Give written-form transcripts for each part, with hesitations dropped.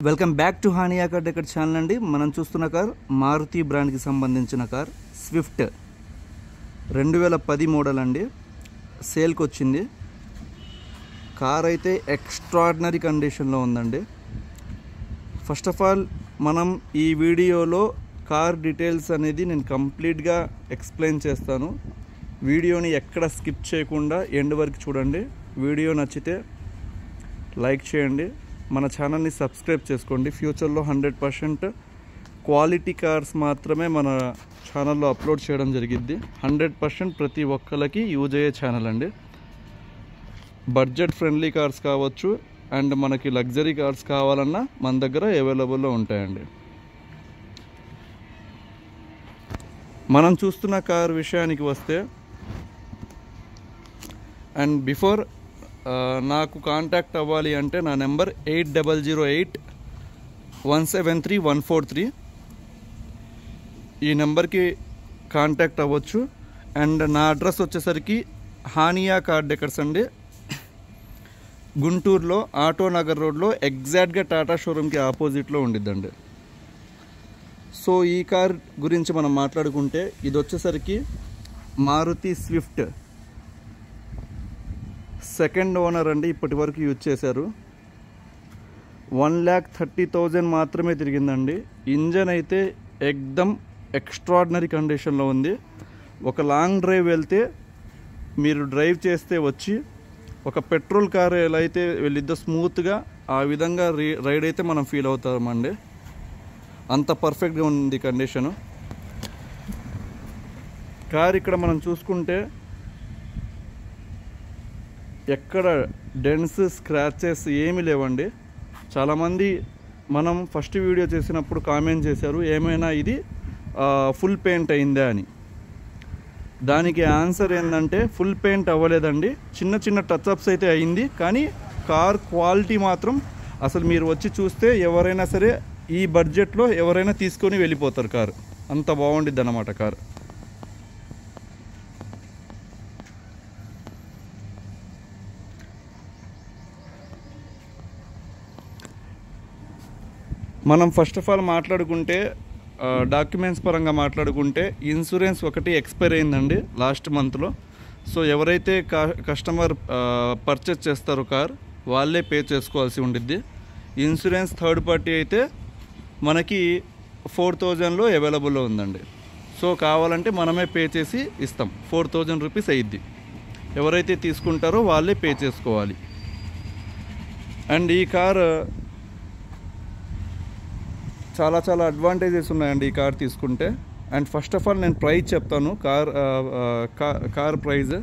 Welcome back to Hania car decor channel అండి. మనం చూస్తున్న కార్ మారుతి బ్రాండ్కి సంబంధించిన కార్ స్విఫ్ట్ 2010 మోడల్ అండి. సేల్కి వచ్చింది. కార్ అయితే ఎక్స్ట్రాడినరీ కండిషన్లో ఉందండి. ఫస్ట్ ఆఫ్ ఆల్ మనం ఈ వీడియోలో కార్ డీటెయిల్స్ అనేది నేను కంప్లీట్గా ఎక్స్ప్లెయిన్ చేస్తాను. వీడియోని ఎక్కడ స్కిప్ చేయకుండా ఎండ్ వరకు చూడండి. వీడియో నచ్చితే లైక్ చేయండి, మన ఛానల్ని సబ్స్క్రైబ్ చేసుకోండి. ఫ్యూచర్లో 100% క్వాలిటీ కార్స్ మాత్రమే మన ఛానల్లో అప్లోడ్ చేయడం జరిగిద్ది. 100% ప్రతి ఒక్కరికి యూజ్ అయ్యే ఛానల్ అండి. బడ్జెట్ ఫ్రెండ్లీ కార్స్ కావచ్చు అండ్ మనకి లగ్జరీ కార్స్ కావాలన్నా మన దగ్గర అవైలబుల్లో ఉంటాయండి. మనం చూస్తున్న కార్ విషయానికి వస్తే, అండ్ బిఫోర్ నాకు కాంటాక్ట్ అవ్వాలి అంటే నా నెంబర్ 8008173143. ఈ నెంబర్కి కాంటాక్ట్ అవ్వచ్చు. అండ్ నా అడ్రస్ వచ్చేసరికి హానియా కార్ డెకర్స్ అండి, గుంటూరులో ఆటో నగర్ రోడ్లో ఎగ్జాక్ట్గా టాటా షోరూమ్కి ఆపోజిట్లో ఉండిద్దండి. సో ఈ కార్ గురించి మనం మాట్లాడుకుంటే, ఇది వచ్చేసరికి మారుతి స్విఫ్ట్ సెకండ్ ఓనర్ అండి. ఇప్పటి వరకు యూజ్ చేశారు. 1,30,000 మాత్రమే తిరిగిందండి. ఇంజన్ అయితే ఎక్దమ్ ఎక్స్ట్రాడినరీ కండిషన్లో ఉంది. ఒక లాంగ్ డ్రైవ్ వెళ్తే మీరు డ్రైవ్ చేస్తే వచ్చి ఒక పెట్రోల్ కార్ ఎలా అయితే వెళ్ళిద్దో స్మూత్గా, ఆ విధంగా రైడ్ అయితే మనం ఫీల్ అవుతామండి. అంత పర్ఫెక్ట్గా ఉంది కండిషను. కార్ ఇక్కడ మనం చూసుకుంటే ఎక్కడ డెన్స్ స్క్రాచెస్ ఏమీ లేవండి. చాలామంది మనం ఫస్ట్ వీడియో చేసినప్పుడు కామెంట్ చేశారు, ఏమైనా ఇది ఫుల్ పెయింట్ అయిందా అని. దానికి ఆన్సర్ ఏంటంటే, ఫుల్ పెయింట్ అవ్వలేదండి. చిన్న చిన్న టచ్అప్స్ అయితే అయింది, కానీ కార్ క్వాలిటీ మాత్రం అసలు మీరు వచ్చి చూస్తే ఎవరైనా సరే ఈ బడ్జెట్లో ఎవరైనా తీసుకొని వెళ్ళిపోతారు. కారు అంత బాగుండిద్ది అన్నమాట. కారు మనం ఫస్ట్ ఆఫ్ ఆల్ మాట్లాడుకుంటే, డాక్యుమెంట్స్ పరంగా మాట్లాడుకుంటే, ఇన్సూరెన్స్ ఒకటి ఎక్స్పైర్ అయిందండి లాస్ట్ మంత్లో. సో ఎవరైతే కస్టమర్ పర్చేస్ చేస్తారో కార్, వాళ్ళే పే చేసుకోవాల్సి ఉండిద్ది. ఇన్సూరెన్స్ థర్డ్ పార్టీ అయితే మనకి 4,000లో అవైలబుల్లో ఉందండి. సో కావాలంటే మనమే పే చేసి ఇస్తాం. 4,000 రూపీస్ అయ్యిద్ది. ఎవరైతే తీసుకుంటారో వాళ్ళే పే చేసుకోవాలి. అండ్ ఈ కార్ చాలా అడ్వాంటేజెస్ ఉన్నాయండి ఈ కార్ తీసుకుంటే. అండ్ ఫస్ట్ ఆఫ్ ఆల్ నేను ప్రైస్ చెప్తాను. Car price,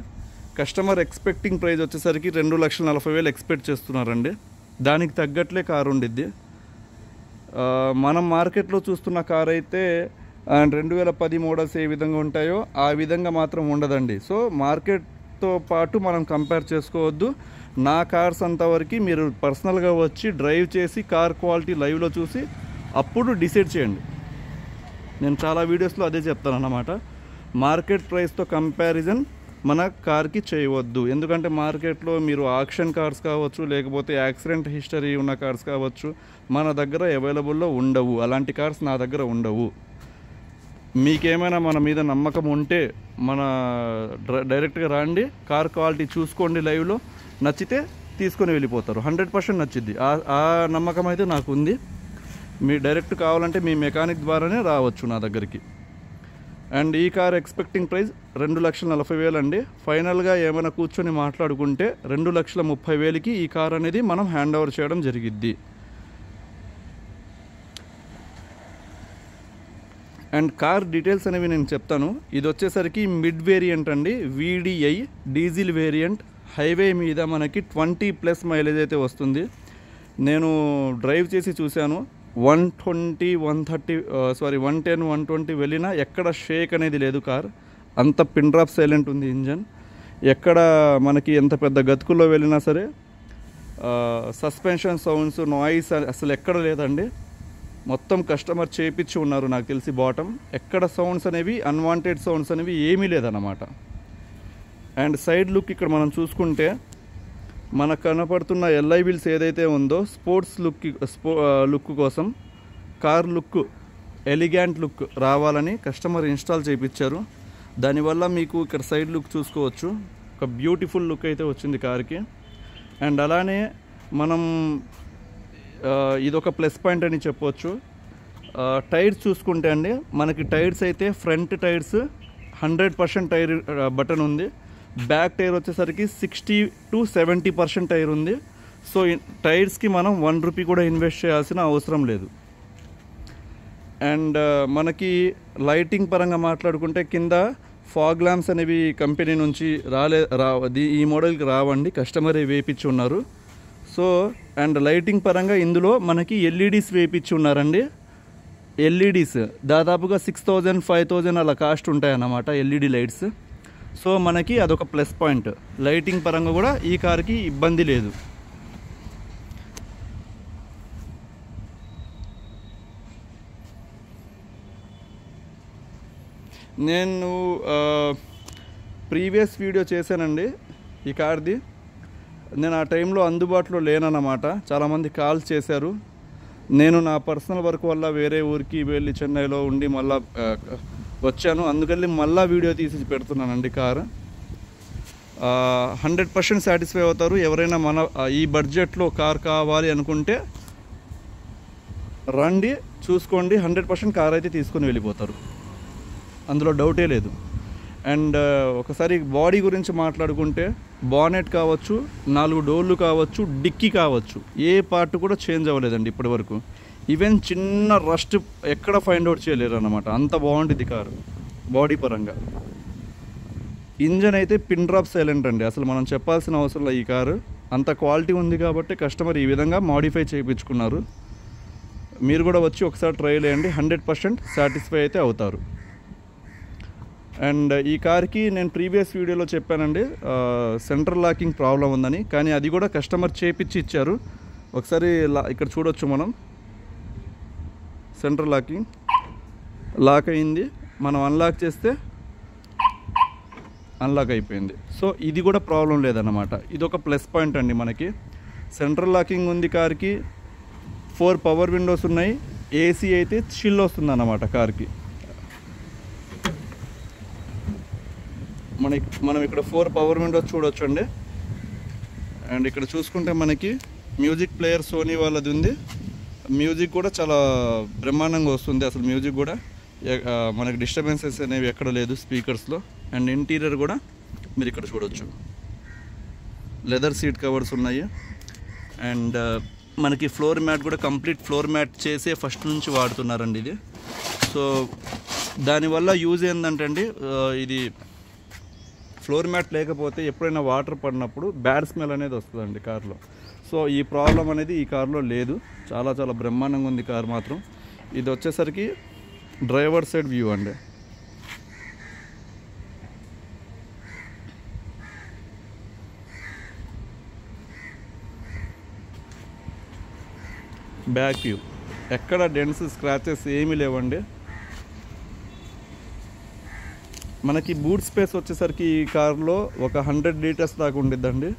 customer expecting price వచ్చేసరికి 2,40,000 ఎక్స్పెక్ట్ చేస్తున్నారండి. దానికి తగ్గట్లే కార్ ఉండిద్ది. మనం మార్కెట్లో చూస్తున్న కార్ అయితే 2010 మోడల్స్ ఏ విధంగా ఉంటాయో ఆ విధంగా మాత్రం ఉండదండి. సో మార్కెట్తో పాటు మనం కంపేర్ చేసుకోవద్దు. నా కార్స్ అంతవరకు మీరు పర్సనల్గా వచ్చి డ్రైవ్ చేసి కార్ క్వాలిటీ లైవ్లో చూసి అప్పుడు డిసైడ్ చేయండి. నేను చాలా వీడియోస్లో అదే చెప్తాను అన్నమాట. మార్కెట్ ప్రైస్తో కంపారిజన్ మన కార్కి చేయవద్దు. ఎందుకంటే మార్కెట్లో మీరు ఆక్షన్ కార్స్ కావచ్చు, లేకపోతే యాక్సిడెంట్ హిస్టరీ ఉన్న కార్స్ కావచ్చు, మన దగ్గర అవైలబుల్లో ఉండవు. అలాంటి కార్స్ నా దగ్గర ఉండవు. మీకేమైనా మన మీద నమ్మకం ఉంటే డైరెక్ట్గా రండి, కార్ క్వాలిటీ చూసుకోండి లైవ్లో. నచ్చితే తీసుకొని వెళ్ళిపోతారు. 100% నచ్చిద్ది. ఆ నమ్మకం అయితే నాకు ఉంది. మీ డైరెక్ట్ కావాలంటే మీ మెకానిక్ ద్వారానే రావచ్చు నా దగ్గరికి. అండ్ ఈ కార్ ఎక్స్పెక్టింగ్ ప్రైస్ 2,40,000 అండి. ఫైనల్గా ఏమైనా కూర్చొని మాట్లాడుకుంటే 2,30,000కి ఈ కార్ అనేది మనం హ్యాండ్ ఓవర్ చేయడం జరిగిద్ది. అండ్ కార్ డీటెయిల్స్ అనేవి నేను చెప్తాను. ఇది వచ్చేసరికి మిడ్ వేరియంట్ అండి, VDI డీజిల్ వేరియంట్. హైవే మీద మనకి 20+ మైలేజ్ అయితే వస్తుంది. నేను డ్రైవ్ చేసి చూశాను. 110, 120 వెళ్ళినా ఎక్కడ షేక్ అనేది లేదు. కార్ అంత పిన్ డ్రాప్ సైలెంట్ ఉంది ఇంజన్. ఎక్కడ మనకి ఎంత పెద్ద గతుకుల్లో వెళ్ళినా సరే సస్పెన్షన్ సౌండ్స్, నాయిస్ అసలు ఎక్కడ లేదండి. మొత్తం కస్టమర్ చేయించి ఉన్నారు నాకు తెలిసి. బాటమ్ ఎక్కడ సౌండ్స్ అనేవి, అన్వాంటెడ్ సౌండ్స్ అనేవి ఏమీ లేదన్నమాట. అండ్ సైడ్ లుక్ ఇక్కడ మనం చూసుకుంటే మనకు కనపడుతున్న ఎల్ఐ వీల్స్ ఏదైతే ఉందో స్పోర్ట్స్ లుక్ కోసం కార్ లుక్ ఎలిగెంట్ లుక్ రావాలని కస్టమర్ ఇన్స్టాల్ చేయించారు. దానివల్ల మీకు ఇక్కడ సైడ్ లుక్ చూసుకోవచ్చు, ఒక బ్యూటిఫుల్ లుక్ అయితే వచ్చింది కార్కి. అండ్ అలానే మనం ఇదొక ప్లస్ పాయింట్ అని చెప్పవచ్చు. టైర్స్ చూసుకుంటే అండి, మనకి టైర్స్ అయితే ఫ్రంట్ టైర్స్ 100% టైర్ బటన్ ఉంది. బ్యాక్ టైర్ వచ్చేసరికి 60 to 70% టైర్ ఉంది. సో టైర్స్కి మనం 1 రూపీ కూడా ఇన్వెస్ట్ చేయాల్సిన అవసరం లేదు. అండ్ మనకి లైటింగ్ పరంగా మాట్లాడుకుంటే కింద ఫాగ్ ల్యాంప్స్ అనేవి కంపెనీ నుంచి ఈ మోడల్కి రావండి, కస్టమరే వేయించి ఉన్నారు. సో అండ్ లైటింగ్ పరంగా ఇందులో మనకి ఎల్ఈడీస్ వేయించి ఉన్నారండి. ఎల్ఈడీస్ దాదాపుగా 6,000 5,000 అలా కాస్ట్ ఉంటాయన్నమాట ఎల్ఈడి లైట్స్. సో మనకి అదొక ప్లస్ పాయింట్. లైటింగ్ పరంగా కూడా ఈ కార్కి ఇబ్బంది లేదు. నేను ప్రీవియస్ వీడియో చేశానండి ఈ కార్ది. నేను ఆ టైంలో అందుబాటులో లేనన్నమాట. చాలామంది కాల్స్ చేశారు. నేను నా పర్సనల్ వర్క్ వల్ల వేరే ఊరికి వెళ్ళి చెన్నైలో ఉండి మళ్ళీ వచ్చాను. అందుకని మళ్ళీ వీడియో తీసి పెడుతున్నానండి. కారు 100% సాటిస్ఫై అవుతారు. ఎవరైనా మన ఈ బడ్జెట్లో కార్ కావాలి అనుకుంటే రండి, చూసుకోండి. 100% కార్ అయితే తీసుకొని వెళ్ళిపోతారు, అందులో డౌటే లేదు. అండ్ ఒకసారి బాడీ గురించి మాట్లాడుకుంటే బానెట్ కావచ్చు, 4 డోర్లు కావచ్చు, డిక్కీ కావచ్చు, ఏ పార్ట్ కూడా చేంజ్ అవ్వలేదండి ఇప్పటి వరకు. ఈవెన్ చిన్న రస్ట్ ఎక్కడ ఫైండ్ అవుట్ చేయలేరు అన్నమాట, అంత బాగుంటుంది కారు బాడీ పరంగా. ఇంజన్ అయితే పిన్ డ్రాప్ సైలెంట్ అండి, అసలు మనం చెప్పాల్సిన అవసరం లేదు. ఈ కారు అంత క్వాలిటీ ఉంది కాబట్టి కస్టమర్ ఈ విధంగా మాడిఫై చేయించుకున్నారు. మీరు కూడా వచ్చి ఒకసారి ట్రై చేయండి, 100% సాటిస్ఫై అయితే అవుతారు. అండ్ ఈ కార్కి నేను ప్రీవియస్ వీడియోలో చెప్పానండి సెంట్రల్ లాకింగ్ ప్రాబ్లం ఉందని, కానీ అది కూడా కస్టమర్ చేపించి ఇచ్చారు. ఒకసారి ఇక్కడ చూడొచ్చు మనం, సెంట్రల్ లాకింగ్ లాక్ అయింది. మనం అన్లాక్ చేస్తే అన్లాక్ అయిపోయింది. సో ఇది కూడా ప్రాబ్లం లేదన్నమాట. ఇది ఒక ప్లస్ పాయింట్ అండి మనకి. సెంట్రల్ లాకింగ్ ఉంది కార్కి, 4 పవర్ విండోస్ ఉన్నాయి, ఏసీ అయితే చిల్ వస్తుంది అన్నమాట కార్కి. మనం ఇక్కడ 4 పవర్ విండోస్ చూడొచ్చు అండి. అండ్ ఇక్కడ చూసుకుంటే మనకి మ్యూజిక్ ప్లేయర్ సోనీ వాళ్ళది ఉంది. మ్యూజిక్ కూడా చాలా బ్రహ్మాండంగా వస్తుంది. అసలు మ్యూజిక్ కూడా మనకి డిస్టర్బెన్సెస్ అనేవి ఎక్కడ లేదు స్పీకర్స్లో. అండ్ ఇంటీరియర్ కూడా మీరు ఇక్కడ చూడొచ్చు, లెదర్ సీట్ కవర్స్ ఉన్నాయి. అండ్ మనకి ఫ్లోర్ మ్యాట్ కూడా కంప్లీట్ ఫ్లోర్ మ్యాట్ చేసే ఫస్ట్ నుంచి వాడుతున్నారండి ఇది. సో దానివల్ల యూజ్ ఏంటంటే అండి, ఇది ఫ్లోర్ మ్యాట్ లేకపోతే ఎప్పుడైనా వాటర్ పడినప్పుడు బ్యాడ్ స్మెల్ అనేది వస్తుందండి కార్లో. సో ఈ ప్రాబ్లం అనేది ఈ కార్లో లేదు. చాలా చాలా బ్రహ్మాండంగా ఉంది కార్ మాత్రం. ఇది వచ్చేసరికి డ్రైవర్ సైడ్ వ్యూ అండి. బ్యాక్ వ్యూ ఎక్కడ డెంట్స్ స్క్రాచెస్ ఏమీ లేవండి. మనకి బూట్ స్పేస్ వచ్చేసరికి ఈ కార్లో ఒక 100 లీటర్స్ దాకా ఉండిద్దండి.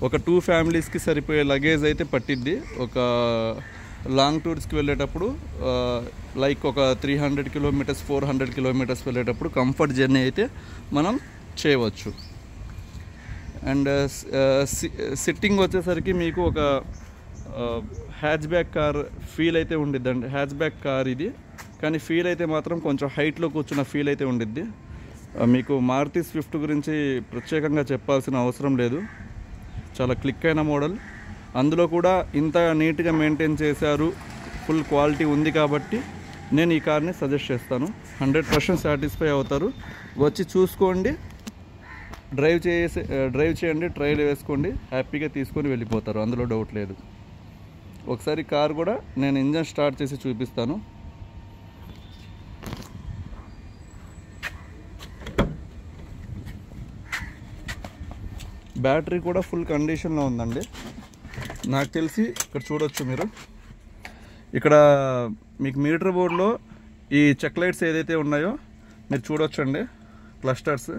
ఒక 2 ఫ్యామిలీస్కి సరిపోయే లగేజ్ అయితే పట్టిద్ది. ఒక లాంగ్ టూర్స్కి వెళ్ళేటప్పుడు లైక్ ఒక 300 కిలోమీటర్స్ 400 కిలోమీటర్స్ వెళ్ళేటప్పుడు కంఫర్ట్ జర్నీ అయితే మనం చేయవచ్చు. అండ్ సిట్టింగ్ వచ్చేసరికి మీకు ఒక హ్యాచ్ బ్యాక్ కార్ ఫీల్ అయితే ఉండిద్దండి. హ్యాచ్ బ్యాక్ కార్ ఇది, కానీ ఫీల్ అయితే మాత్రం కొంచెం హైట్లో కూర్చున్న ఫీల్ అయితే ఉండిద్ది. మీకు మారుతి స్విఫ్ట్ గురించి ప్రత్యేకంగా చెప్పాల్సిన అవసరం లేదు, చాలా క్లిక్ అయిన మోడల్. అందులో కూడా ఇంత నీట్గా మెయింటైన్ చేశారు, ఫుల్ క్వాలిటీ ఉంది కాబట్టి నేను ఈ కార్ని సజెస్ట్ చేస్తాను. 100% సాటిస్ఫై అవుతారు. వచ్చి చూసుకోండి, డ్రైవ్ చేయండి, ట్రైల్ వేసుకోండి, హ్యాపీగా తీసుకొని వెళ్ళిపోతారు, అందులో డౌట్ లేదు. ఒకసారి కార్ కూడా నేను ఇంజన్ స్టార్ట్ చేసి చూపిస్తాను. బ్యాటరీ కూడా ఫుల్ కండిషన్లో ఉందండి నాకు తెలిసి. ఇక్కడ చూడొచ్చు మీరు, ఇక్కడ మీకు మీటర్ బోర్డులో ఈ చెక్ లైట్స్ ఏదైతే ఉన్నాయో మీరు చూడొచ్చు అండి, క్లస్టర్స్.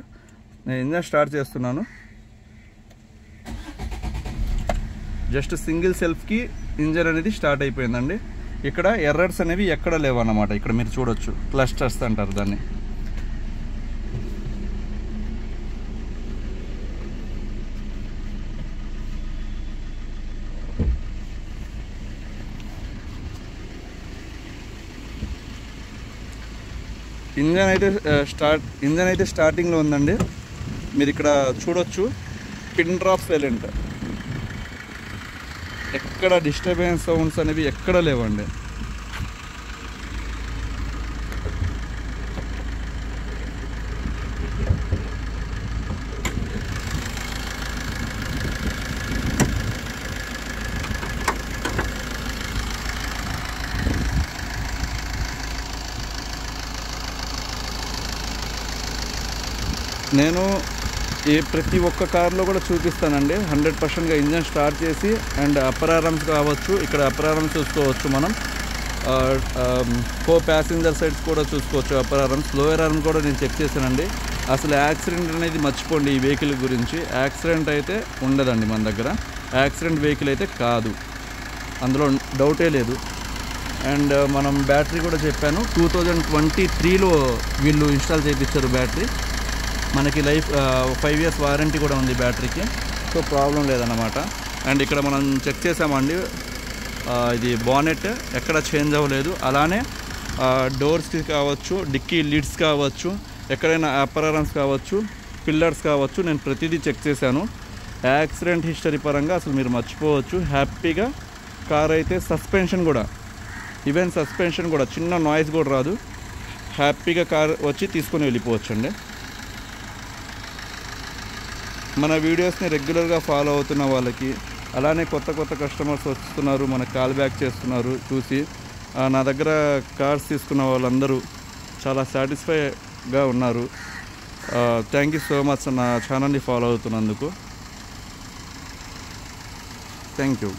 నేను ఇంజన్ స్టార్ట్ చేస్తున్నాను. జస్ట్ సింగిల్ సెల్ఫ్కి ఇంజన్ అనేది స్టార్ట్ అయిపోయిందండి. ఇక్కడ ఎర్రర్స్ అనేవి ఎక్కడ లేవన్నమాట. ఇక్కడ మీరు చూడొచ్చు, క్లస్టర్స్ అంటారు దాన్ని. ఇంజన్ అయితే స్టార్టింగ్లో ఉందండి. మీరు ఇక్కడ చూడొచ్చు, పిన్ డ్రాప్ సైలెంట్, ఎక్కడ డిస్టర్బెన్స్ సౌండ్స్ అనేవి ఎక్కడ లేవండి. నేను ప్రతి ఒక్క కార్లో కూడా చూపిస్తానండి 100%గా ఇంజన్ స్టార్ట్ చేసి. అండ్ అప్పర్ ఆర్మ్స్ కావచ్చు, ఇక్కడ అప్పర్ ఆర్మ్స్ చూసుకోవచ్చు మనం, కో ప్యాసింజర్ సైడ్స్ కూడా చూసుకోవచ్చు అప్పర్ ఆర్మ్స్. లోయర్ ఆర్మ్ కూడా నేను చెక్ చేశానండి. అసలు యాక్సిడెంట్ అనేది మర్చిపోండి ఈ వెహికల్ గురించి. యాక్సిడెంట్ అయితే ఉండదండి మన దగ్గర, యాక్సిడెంట్ వెహికల్ అయితే కాదు, అందులో డౌటే లేదు. అండ్ మనం బ్యాటరీ కూడా చెప్పాను, 2023లో వీళ్ళు ఇన్స్టాల్ చేయించారు బ్యాటరీ. మనకి 5 years వారంటీ కూడా ఉంది బ్యాటరీకి, సో ప్రాబ్లం లేదన్నమాట. అండ్ ఇక్కడ మనం చెక్ చేసామండి, ఇది బానెట్ ఎక్కడ చేంజ్ అవ్వలేదు. అలానే డోర్స్కి కావచ్చు, డిక్కీ లిడ్స్ కావచ్చు, ఎక్కడైనా అప్పర్ ఆర్మ్స్ కావచ్చు, పిల్లర్స్ కావచ్చు, నేను ప్రతిదీ చెక్ చేశాను. యాక్సిడెంట్ హిస్టరీ పరంగా అసలు మీరు మర్చిపోవచ్చు హ్యాపీగా. కార్ అయితే సస్పెన్షన్ కూడా, ఈవెన్ సస్పెన్షన్ కూడా చిన్న నాయిస్ కూడా రాదు. హ్యాపీగా కార్ వచ్చి తీసుకొని వెళ్ళిపోవచ్చు అండి. మన వీడియోస్ని రెగ్యులర్గా ఫాలో అవుతున్న వాళ్ళకి, అలానే కొత్త కస్టమర్స్ వస్తున్నారు, మనకు కాల్ బ్యాక్ చేస్తున్నారు చూసి. నా దగ్గర కార్స్ తీసుకున్న వాళ్ళందరూ చాలా సాటిస్ఫైగా ఉన్నారు. థ్యాంక్ యూ సో మచ్ నా ఛానల్ని ఫాలో అవుతున్నందుకు. Thank you.